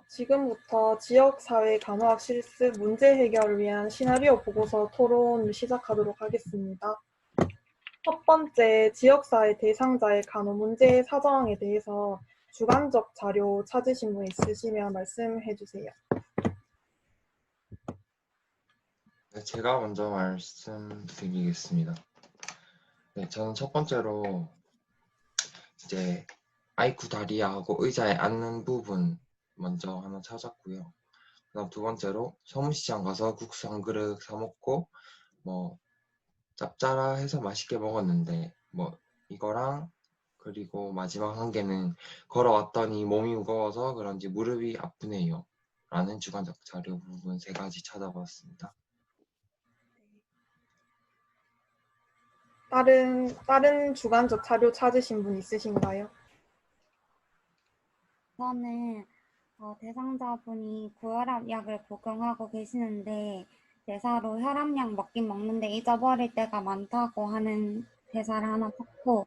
지금부터 지역사회 간호학 실습 문제 해결을 위한 시나리오 보고서 토론을 시작하도록 하겠습니다. 첫 번째, 지역사회 대상자의 간호 문제 사정에 대해서 주관적 자료 찾으신 분 있으시면 말씀해 주세요. 네, 제가 먼저 말씀드리겠습니다. 네, 저는 첫 번째로 이제 아이쿠 다리아하고 의자에 앉는 부분 먼저 하나 찾았고요. 그다음 두 번째로 서문시장 가서 국수 한 그릇 사 먹고 뭐 짭짤해서 맛있게 먹었는데 뭐 이거랑 그리고 마지막 한 개는 걸어왔더니 몸이 무거워서 그런지 무릎이 아프네요 라는 주관적 자료 부분 세 가지 찾아봤습니다. 다른 주관적 자료 찾으신 분 있으신가요? 저는 대상자분이 고혈압 약을 복용하고 계시는데 대사로 혈압약 먹긴 먹는데 잊어버릴 때가 많다고 하는 대사를 하나 찾고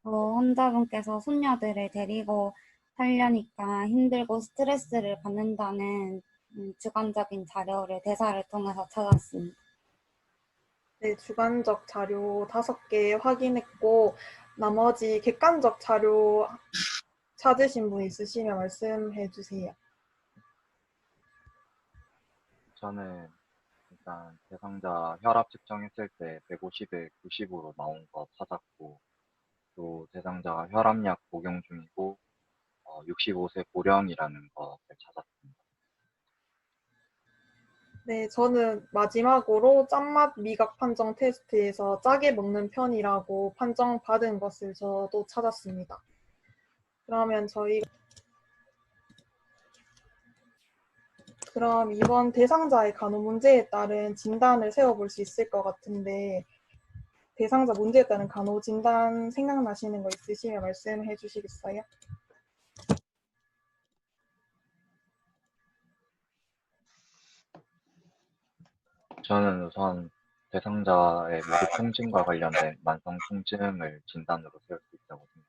환자분께서 손녀들을 데리고 살려니까 힘들고 스트레스를 받는다는 주관적인 자료를 대사를 통해서 찾았습니다. 네, 주관적 자료 5개 확인했고 나머지 객관적 자료 찾으신 분 있으시면 말씀해 주세요. 저는 일단 대상자 혈압 측정했을 때 150에 90으로 나온 거 찾았고, 또 대상자가 혈압약 복용 중이고 65세 고령이라는 것을 찾았습니다. 네, 저는 마지막으로 짠맛 미각 판정 테스트에서 짜게 먹는 편이라고 판정받은 것을 저도 찾았습니다. 그러면 그럼 이번 대상자의 간호 문제에 따른 진단을 세워볼 수 있을 것 같은데 대상자 문제에 따른 간호 진단 생각나시는 거 있으시면 말씀해 주시겠어요? 저는 우선 대상자의 무릎 통증과 관련된 만성 통증을 진단으로 세울 수 있다고 생각합니다.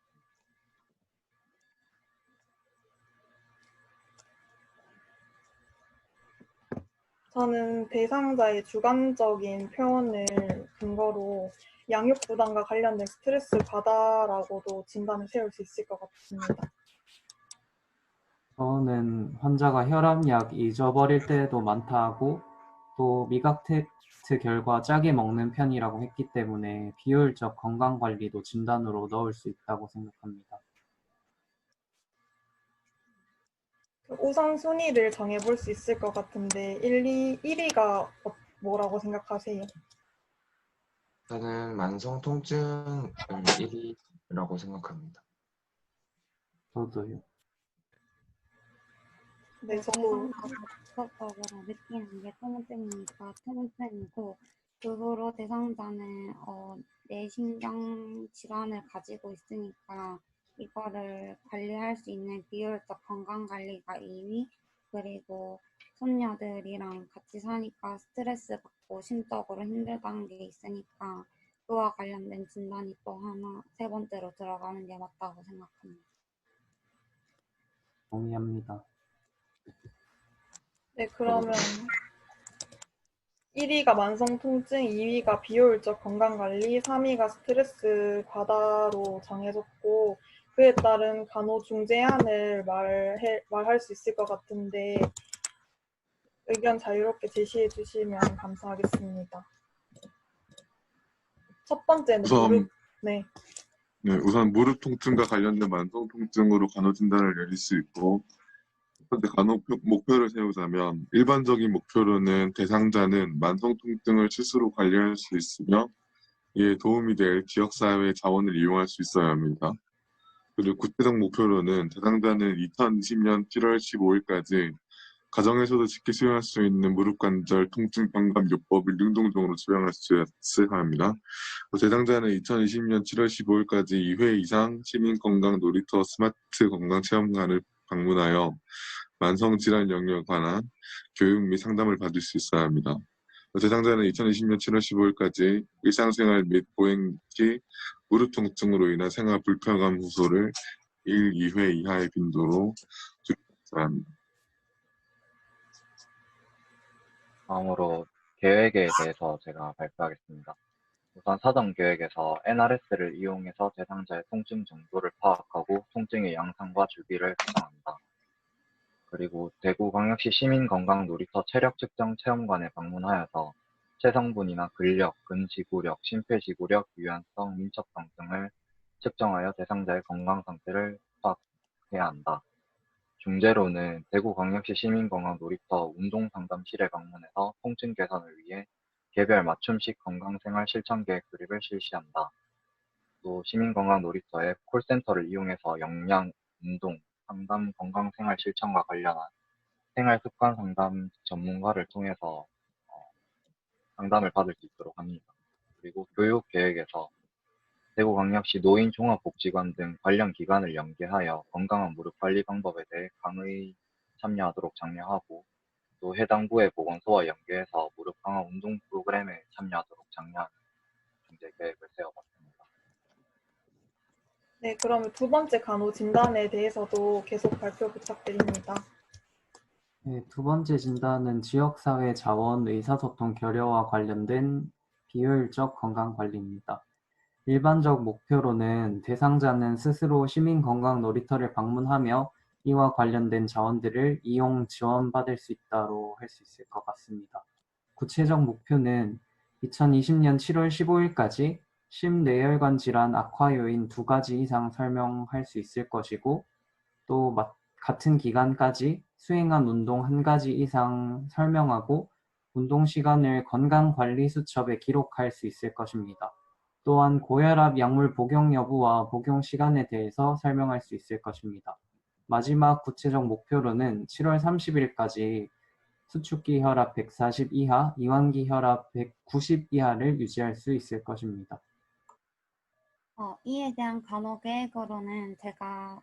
저는 대상자의 주관적인 표현을 근거로 양육 부담과 관련된 스트레스 과다라고도 진단을 세울 수 있을 것 같습니다. 저는 환자가 혈압약 잊어버릴 때도 많다고 또 미각 테스트 결과 짜게 먹는 편이라고 했기 때문에 비효율적 건강관리도 진단으로 넣을 수 있다고 생각합니다. 우선순위를 정해볼 수 있을 것 같은데 1위가 뭐라고 생각하세요? 저는 만성 통증을 1위라고 생각합니다. 저도요. 네, 저도 직접적으로 느끼는 게 통증이니까 통증이고, 그 후로 대상자는 뇌신경 질환을 가지고 있으니까 이거를 관리할 수 있는 비효율적 건강관리가 2위, 그리고 손녀들이랑 같이 사니까 스트레스 받고 심적으로 힘들다는 게 있으니까 그와 관련된 진단이 또 하나 세 번째로 들어가는 게 맞다고 생각합니다. 동의합니다. 네, 그러면 1위가 만성 통증, 2위가 비효율적 건강관리, 3위가 스트레스 과다로 정해졌고 그에 따른 간호 중재안을 말할 수 있을 것 같은데 의견 자유롭게 제시해 주시면 감사하겠습니다. 첫 번째는 우선 무릎 통증과 관련된 만성 통증으로 간호 진단을 내릴 수 있고, 첫 번째 간호 목표를 세우자면 일반적인 목표로는 대상자는 만성 통증을 스스로 관리할 수 있으며 이에 도움이 될 지역사회 자원을 이용할 수 있어야 합니다. 그리고 구체적 목표로는 대상자는 2020년 7월 15일까지 가정에서도 쉽게 수행할 수 있는 무릎 관절 통증 병감 요법을 능동적으로 수행할 수 있어야 합니다. 대상자는 2020년 7월 15일까지 2회 이상 시민건강 놀이터 스마트 건강체험관을 방문하여 만성질환 영역에 관한 교육 및 상담을 받을 수 있어야 합니다. 대상자는 2020년 7월 15일까지 일상생활 및 보행 시 무릎 통증으로 인한 생활 불편감 호소를 1, 2회 이하의 빈도로 주의해야 합니다. 다음으로 계획에 대해서 제가 발표하겠습니다. 우선 사전 계획에서 NRS를 이용해서 대상자의 통증 정도를 파악하고 통증의 양상과 주기를 측정한다. 그리고 대구광역시 시민건강놀이터 체력 측정 체험관에 방문하여서 체성분이나 근력, 근지구력, 심폐지구력, 유연성, 민첩성 등을 측정하여 대상자의 건강 상태를 파악해야 한다. 중재로는 대구광역시 시민건강놀이터 운동상담실에 방문해서 통증 개선을 위해 개별 맞춤식 건강생활 실천계획 수립을 실시한다. 또 시민건강놀이터의 콜센터를 이용해서 역량, 운동, 상담, 건강생활 실천과 관련한 생활습관 상담 전문가를 통해서 상담을 받을 수 있도록 합니다. 그리고 교육 계획에서 대구광역시 노인종합복지관 등 관련 기관을 연계하여 건강한 무릎 관리 방법에 대해 강의 참여하도록 장려하고 또 해당 부의 보건소와 연계해서 무릎 강화 운동 프로그램에 참여하도록 장려하는 중재 계획을 세워봤습니다. 네, 그러면 두 번째 간호 진단에 대해서도 계속 발표 부탁드립니다. 네, 두 번째 진단은 지역사회 자원 의사소통 결여와 관련된 비효율적 건강관리입니다. 일반적 목표로는 대상자는 스스로 시민건강놀이터를 방문하며 이와 관련된 자원들을 이용 지원받을 수 있다로 할 수 있을 것 같습니다. 구체적 목표는 2020년 7월 15일까지 심뇌혈관 질환 악화 요인 2가지 이상 설명할 수 있을 것이고 또 같은 기간까지 수행한 운동 1가지 이상 설명하고 운동 시간을 건강관리수첩에 기록할 수 있을 것입니다. 또한 고혈압 약물 복용 여부와 복용 시간에 대해서 설명할 수 있을 것입니다. 마지막 구체적 목표로는 7월 30일까지 수축기 혈압 140 이하, 이완기 혈압 190 이하를 유지할 수 있을 것입니다. 이에 대한 간호 계획으로는 제가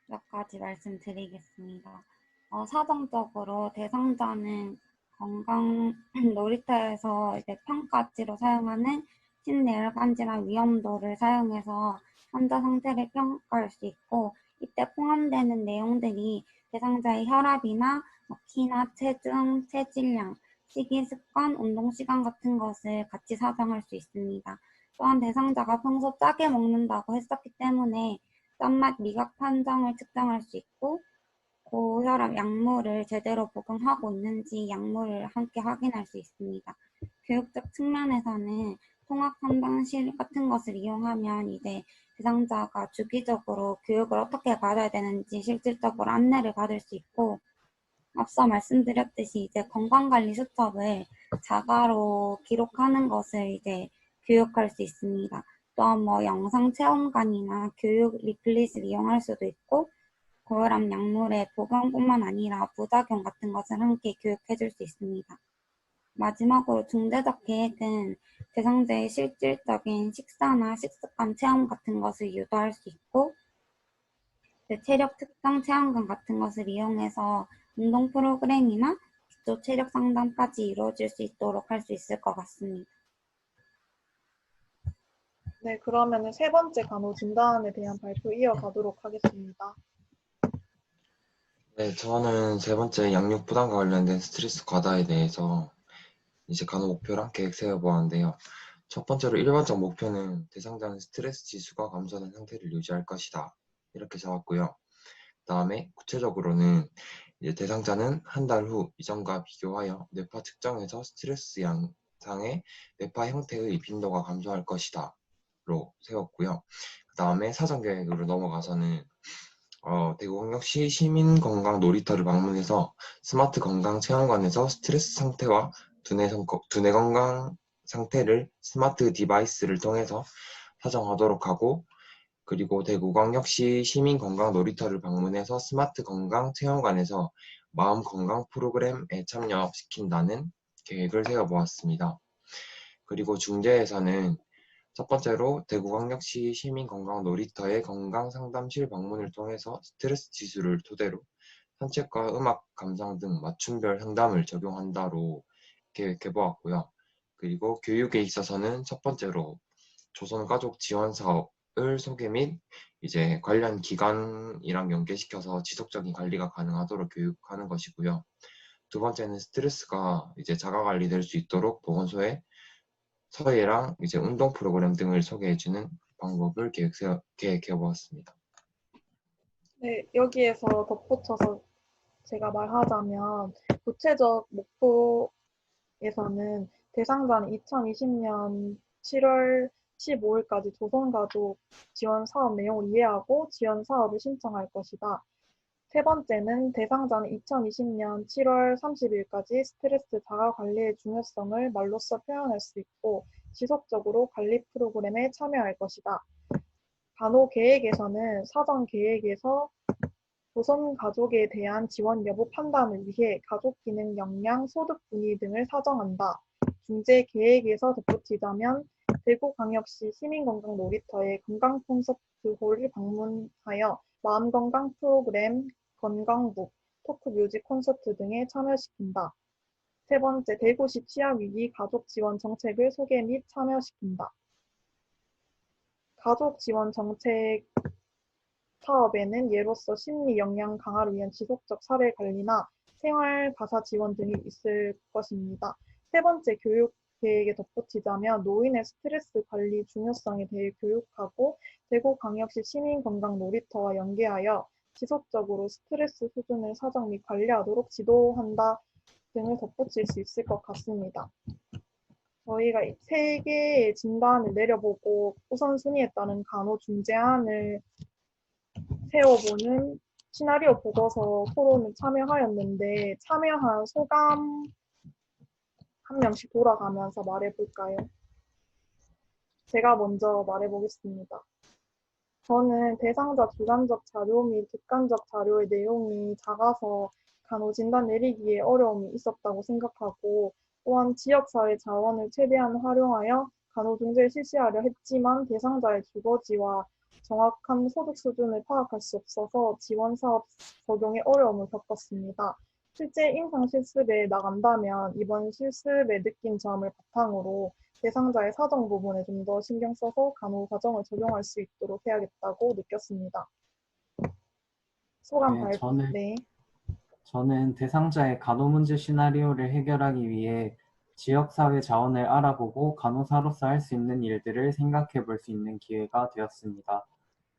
몇 가지 말씀드리겠습니다. 사전적으로 대상자는 건강 놀이터에서 이제 평가치로 사용하는 심뇌혈관 질환 위험도를 사용해서 환자 상태를 평가할 수 있고 이때 포함되는 내용들이 대상자의 혈압이나 키나 체중, 체질량, 식이 습관, 운동 시간 같은 것을 같이 사정할 수 있습니다. 또한 대상자가 평소 짜게 먹는다고 했었기 때문에 짠맛 미각 판정을 측정할 수 있고 고혈압 약물을 제대로 복용하고 있는지 약물을 함께 확인할 수 있습니다. 교육적 측면에서는 통합 상담실 같은 것을 이용하면 이제 대상자가 주기적으로 교육을 어떻게 받아야 되는지 실질적으로 안내를 받을 수 있고 앞서 말씀드렸듯이 이제 건강관리 수첩을 자가로 기록하는 것을 이제 교육할 수 있습니다. 또한 영상 체험관이나 교육 리플릿을 이용할 수도 있고 고혈압 약물의 복용뿐만 아니라 부작용 같은 것을 함께 교육해 줄 수 있습니다. 마지막으로 중재적 계획은 대상자의 실질적인 식사나 식습관 체험 같은 것을 유도할 수 있고 체력 특정 체험관 같은 것을 이용해서 운동 프로그램이나 기초 체력 상담까지 이루어질 수 있도록 할 수 있을 것 같습니다. 네, 그러면 세 번째 간호 진단에 대한 발표 이어가도록 하겠습니다. 네, 저는 세 번째 양육 부담과 관련된 스트레스 과다에 대해서 이제 간호 목표랑 계획 세워보았는데요. 첫 번째로 일반적 목표는 대상자는 스트레스 지수가 감소하는 상태를 유지할 것이다. 이렇게 잡았고요. 그다음에 구체적으로는 이제 대상자는 한 달 후 이전과 비교하여 뇌파 측정에서 스트레스 양상의 뇌파 형태의 빈도가 감소할 것이다. 로 세웠고요. 그다음에 사전 계획으로 넘어가서는 대구광역시 시민건강놀이터를 방문해서 스마트 건강체험관에서 스트레스 상태와 두뇌 건강 상태를 스마트 디바이스를 통해서 사정하도록 하고 그리고 대구광역시 시민건강놀이터를 방문해서 스마트 건강체험관에서 마음건강 프로그램에 참여시킨다는 계획을 세워보았습니다. 그리고 중재에서는 첫 번째로 대구광역시 시민건강놀이터의 건강상담실 방문을 통해서 스트레스 지수를 토대로 산책과 음악 감상 등 맞춤별 상담을 적용한다로 계획해보았고요. 그리고 교육에 있어서는 첫 번째로 조선가족지원사업을 소개 및 이제 관련 기관이랑 연계시켜서 지속적인 관리가 가능하도록 교육하는 것이고요. 두 번째는 스트레스가 이제 자가 관리될 수 있도록 보건소에 서예랑 이제 운동 프로그램 등을 소개해주는 방법을 계획해 보았습니다. 네, 여기에서 덧붙여서 제가 말하자면 구체적 목표에서는 대상자는 2020년 7월 15일까지 조선가족 지원 사업 내용을 이해하고 지원 사업을 신청할 것이다. 세 번째는 대상자는 2020년 7월 30일까지 스트레스 자가 관리의 중요성을 말로써 표현할 수 있고 지속적으로 관리 프로그램에 참여할 것이다. 간호 계획에서는 사전 계획에서 조선 가족에 대한 지원 여부 판단을 위해 가족 기능 역량, 소득 분위 등을 사정한다. 중재 계획에서 덧붙이자면 대구광역시 시민건강 놀이터의 건강 콘서트홀을 방문하여 마음건강 프로그램, 건강북, 토크 뮤직 콘서트 등에 참여시킨다. 세 번째, 대구시 취약위기 가족 지원 정책을 소개 및 참여시킨다. 가족 지원 정책 사업에는 예로서 심리 역량 강화를 위한 지속적 사례 관리나 생활 가사 지원 등이 있을 것입니다. 세 번째, 교육 계획에 덧붙이자면 노인의 스트레스 관리 중요성에 대해 교육하고 대구광역시 시민건강 놀이터와 연계하여 지속적으로 스트레스 수준을 사정 및 관리하도록 지도한다 등을 덧붙일 수 있을 것 같습니다. 저희가 3개의 진단을 내려보고 우선순위에 따른 간호 중재안을 세워보는 시나리오 보고서 토론에 참여하였는데 참여한 소감 한 명씩 돌아가면서 말해볼까요? 제가 먼저 말해보겠습니다. 저는 대상자 주관적 자료 및 객관적 자료의 내용이 작아서 간호 진단 내리기에 어려움이 있었다고 생각하고 또한 지역사회 자원을 최대한 활용하여 간호 중재를 실시하려 했지만 대상자의 주거지와 정확한 소득 수준을 파악할 수 없어서 지원 사업 적용에 어려움을 겪었습니다. 실제 임상 실습에 나간다면 이번 실습에 느낀 점을 바탕으로 대상자의 사정 부분에 좀 더 신경 써서 간호 과정을 적용할 수 있도록 해야겠다고 느꼈습니다. 소감 네, 네. 저는 대상자의 간호 문제 시나리오를 해결하기 위해 지역사회 자원을 알아보고 간호사로서 할 수 있는 일들을 생각해 볼 수 있는 기회가 되었습니다.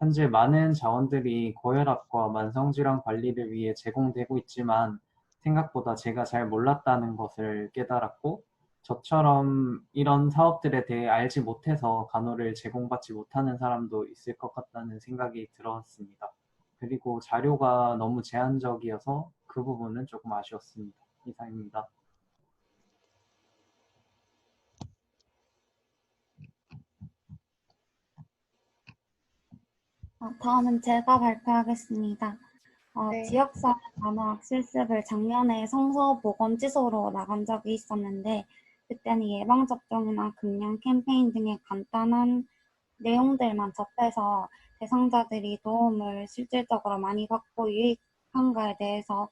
현재 많은 자원들이 고혈압과 만성질환 관리를 위해 제공되고 있지만 생각보다 제가 잘 몰랐다는 것을 깨달았고 저처럼 이런 사업들에 대해 알지 못해서 간호를 제공받지 못하는 사람도 있을 것 같다는 생각이 들었습니다. 그리고 자료가 너무 제한적이어서 그 부분은 조금 아쉬웠습니다. 이상입니다. 다음은 제가 발표하겠습니다. 네. 지역사회 간호학 실습을 작년에 성서보건지소로 나간 적이 있었는데 그때는 예방접종이나 금연 캠페인 등의 간단한 내용들만 접해서 대상자들이 도움을 실질적으로 많이 받고 유익한가에 대해서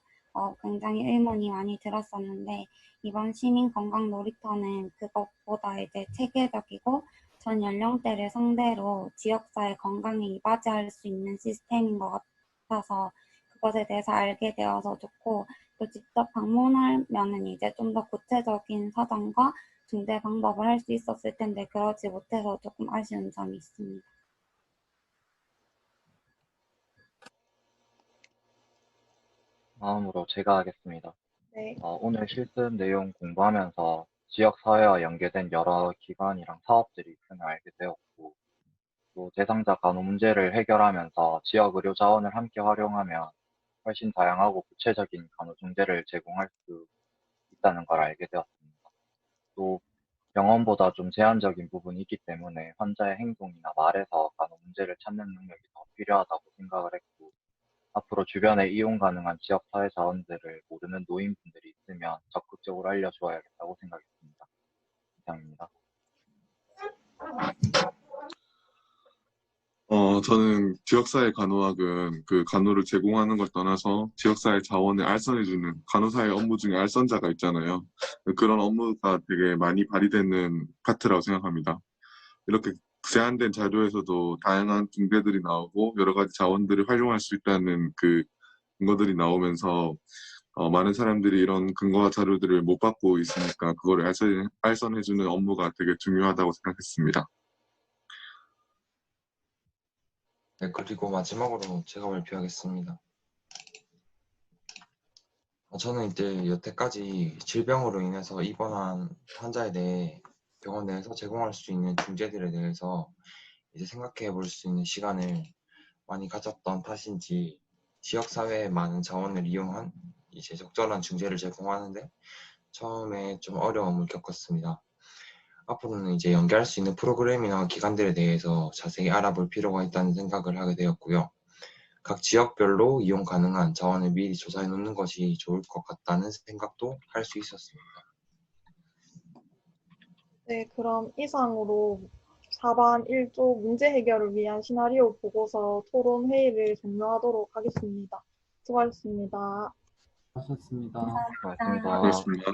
굉장히 의문이 많이 들었었는데 이번 시민건강놀이터는 그것보다 이제 체계적이고 전 연령대를 상대로 지역사회 건강에 이바지할 수 있는 시스템인 것 같아서 그것에 대해서 알게 되어서 좋고 또 직접 방문하면은 이제 좀 더 구체적인 사정과 중재 방법을 할 수 있었을 텐데 그러지 못해서 조금 아쉬운 점이 있습니다. 다음으로 제가 하겠습니다. 네. 오늘 실습 내용 공부하면서 지역사회와 연계된 여러 기관이랑 사업들이 있음을 알게 되었고, 또 대상자 간호 문제를 해결하면서 지역 의료 자원을 함께 활용하면 훨씬 다양하고 구체적인 간호 중재를 제공할 수 있다는 걸 알게 되었습니다. 또 병원보다 좀 제한적인 부분이 있기 때문에 환자의 행동이나 말에서 간호 문제를 찾는 능력이 더 필요하다고 생각을 했고, 앞으로 주변에 이용 가능한 지역 사회 자원들을 모르는 노인분들이 있으면 적극적으로 알려주어야겠다고 생각했습니다. 이상입니다. 저는 지역사회 간호학은 그 간호를 제공하는 걸 떠나서 지역사회 자원을 알선해주는 간호사의 업무 중에 알선자가 있잖아요. 그런 업무가 되게 많이 발휘되는 파트라고 생각합니다. 이렇게 제한된 자료에서도 다양한 중재들이 나오고 여러 가지 자원들을 활용할 수 있다는 그 근거들이 나오면서 많은 사람들이 이런 근거와 자료들을 못 받고 있으니까 그거를 알선해주는 업무가 되게 중요하다고 생각했습니다. 네, 그리고 마지막으로 제가 발표하겠습니다. 저는 이제 여태까지 질병으로 인해서 입원한 환자에 대해 병원 내에서 제공할 수 있는 중재들에 대해서 이제 생각해 볼 수 있는 시간을 많이 가졌던 탓인지 지역사회의 많은 자원을 이용한 이제 적절한 중재를 제공하는데 처음에 좀 어려움을 겪었습니다. 앞으로는 이제 연계할 수 있는 프로그램이나 기관들에 대해서 자세히 알아볼 필요가 있다는 생각을 하게 되었고요. 각 지역별로 이용 가능한 자원을 미리 조사해 놓는 것이 좋을 것 같다는 생각도 할 수 있었습니다. 네, 그럼 이상으로 4반 1조 문제 해결을 위한 시나리오 보고서 토론 회의를 종료하도록 하겠습니다. 수고하셨습니다. 하셨습니다. 감사합니다. 고맙습니다. 그렇습니다.